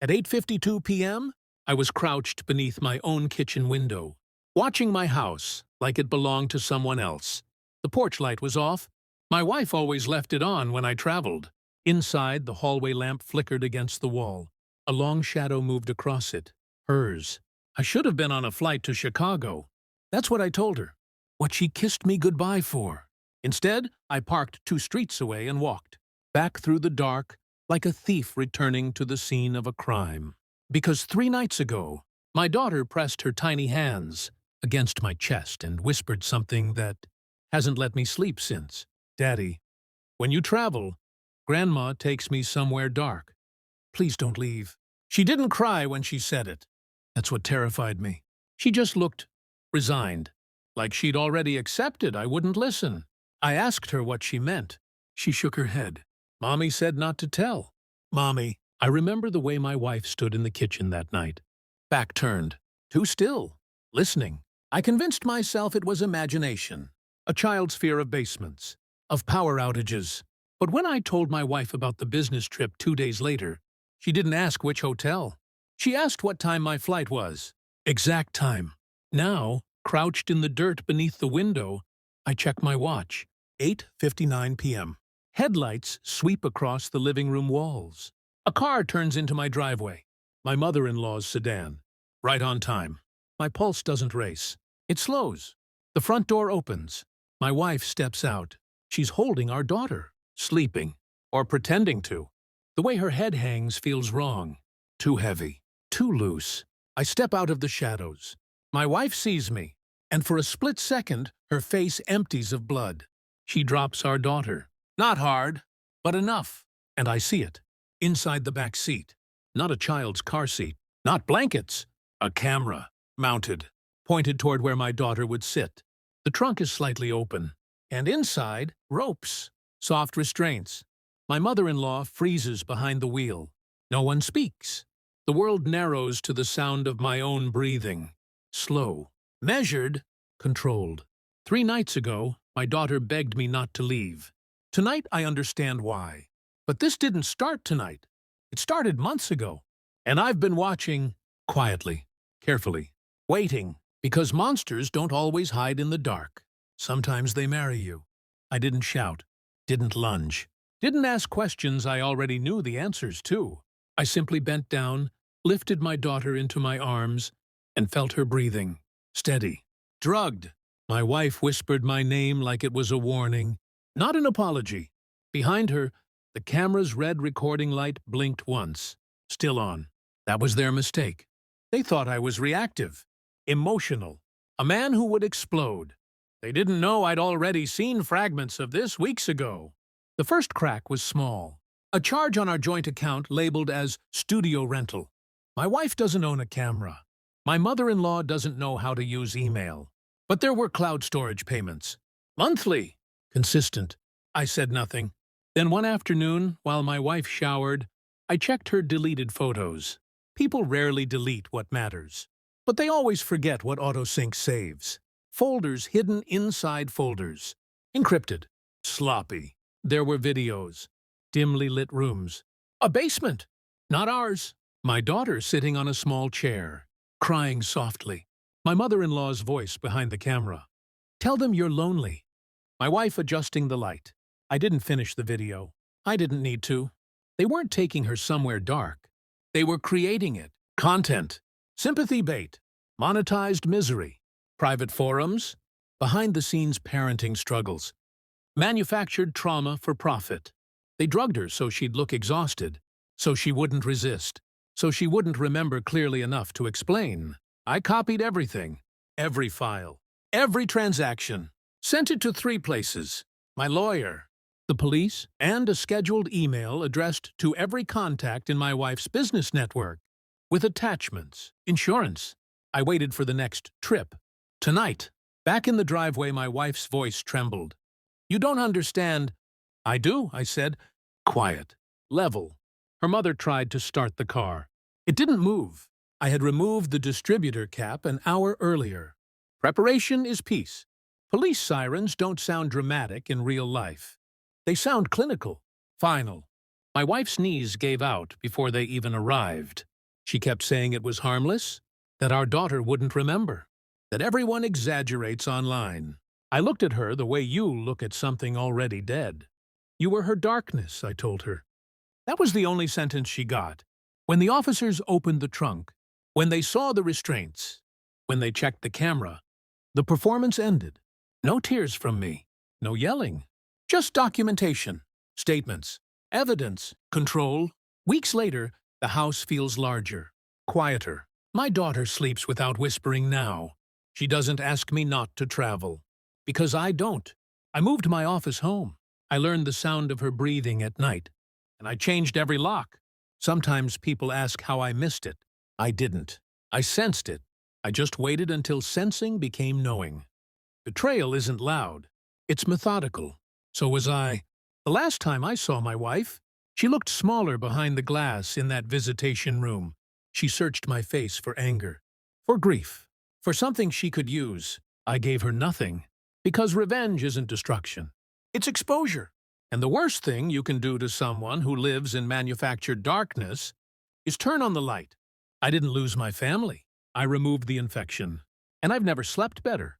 At 8:52 p.m., I was crouched beneath my own kitchen window, watching my house like it belonged to someone else. The porch light was off. My wife always left it on when I traveled. Inside, the hallway lamp flickered against the wall. A long shadow moved across it. Hers. I should have been on a flight to Chicago. That's what I told her. What she kissed me goodbye for. Instead, I parked 2 streets away and walked. Back through the dark, like a thief returning to the scene of a crime. Because 3 nights ago, my daughter pressed her tiny hands against my chest and whispered something that hasn't let me sleep since. Daddy, when you travel, Grandma takes me somewhere dark. Please don't leave. She didn't cry when she said it. That's what terrified me. She just looked resigned, like she'd already accepted I wouldn't listen. I asked her what she meant. She shook her head. Mommy said not to tell. Mommy, I remember the way my wife stood in the kitchen that night. Back turned, too still, listening. I convinced myself it was imagination, a child's fear of basements, of power outages. But when I told my wife about the business trip 2 days later, she didn't ask which hotel. She asked what time my flight was. Exact time. Now, crouched in the dirt beneath the window, I check my watch. 8:59 p.m. Headlights sweep across the living room walls. A car turns into my driveway. My mother-in-law's sedan. Right on time. My pulse doesn't race. It slows. The front door opens. My wife steps out. She's holding our daughter, sleeping, or pretending to. The way her head hangs feels wrong. Too heavy. Too loose. I step out of the shadows. My wife sees me, and for a split second, her face empties of blood. She drops our daughter. Not hard, but enough. And I see it. Inside the back seat. Not a child's car seat. Not blankets. A camera. Mounted. Pointed toward where my daughter would sit. The trunk is slightly open. And inside, ropes. Soft restraints. My mother-in-law freezes behind the wheel. No one speaks. The world narrows to the sound of my own breathing. Slow. Measured. Controlled. 3 nights ago, my daughter begged me not to leave. Tonight, I understand why. But this didn't start tonight. It started months ago. And I've been watching, quietly, carefully, waiting, because monsters don't always hide in the dark. Sometimes they marry you. I didn't shout, didn't lunge, didn't ask questions I already knew the answers to. I simply bent down, lifted my daughter into my arms, and felt her breathing. Steady. Drugged. My wife whispered my name like it was a warning, not an apology. Behind her, the camera's red recording light blinked once. Still on. That was their mistake. They thought I was reactive, emotional, a man who would explode. They didn't know I'd already seen fragments of this weeks ago. The first crack was small. A charge on our joint account labeled as studio rental. My wife doesn't own a camera. My mother-in-law doesn't know how to use email. But there were cloud storage payments. Monthly. Consistent. I said nothing. Then one afternoon, while my wife showered, I checked her deleted photos. People rarely delete what matters. But they always forget what AutoSync saves. Folders hidden inside folders. Encrypted. Sloppy. There were videos. Dimly lit rooms. A basement. Not ours. My daughter sitting on a small chair, crying softly. My mother-in-law's voice behind the camera. Tell them you're lonely. My wife adjusting the light. I didn't finish the video. I didn't need to. They weren't taking her somewhere dark. They were creating it. Content. Sympathy bait. Monetized misery. Private forums. Behind-the-scenes parenting struggles. Manufactured trauma for profit. They drugged her so she'd look exhausted. So she wouldn't resist. So she wouldn't remember clearly enough to explain. I copied everything. Every file. Every transaction. Sent it to 3 places. My lawyer, the police, and a scheduled email addressed to every contact in my wife's business network. With attachments. Insurance. I waited for the next trip. Tonight. Back in the driveway, my wife's voice trembled. You don't understand. I do, I said. Quiet. Level. Her mother tried to start the car. It didn't move. I had removed the distributor cap an hour earlier. Preparation is peace. Police sirens don't sound dramatic in real life. They sound clinical, final. My wife's knees gave out before they even arrived. She kept saying it was harmless, that our daughter wouldn't remember, that everyone exaggerates online. I looked at her the way you look at something already dead. You were her darkness, I told her. That was the only sentence she got. When the officers opened the trunk, when they saw the restraints, when they checked the camera, the performance ended. No tears from me, no yelling, just documentation, statements, evidence, control. Weeks later, the house feels larger, quieter. My daughter sleeps without whispering now. She doesn't ask me not to travel. Because I don't. I moved my office home. I learned the sound of her breathing at night. And I changed every lock. Sometimes people ask how I missed it. I didn't. I sensed it. I just waited until sensing became knowing. Betrayal isn't loud. It's methodical. So was I. The last time I saw my wife, she looked smaller behind the glass in that visitation room. She searched my face for anger, for grief, for something she could use. I gave her nothing. Because revenge isn't destruction. It's exposure. And the worst thing you can do to someone who lives in manufactured darkness is turn on the light. I didn't lose my family. I removed the infection. And I've never slept better.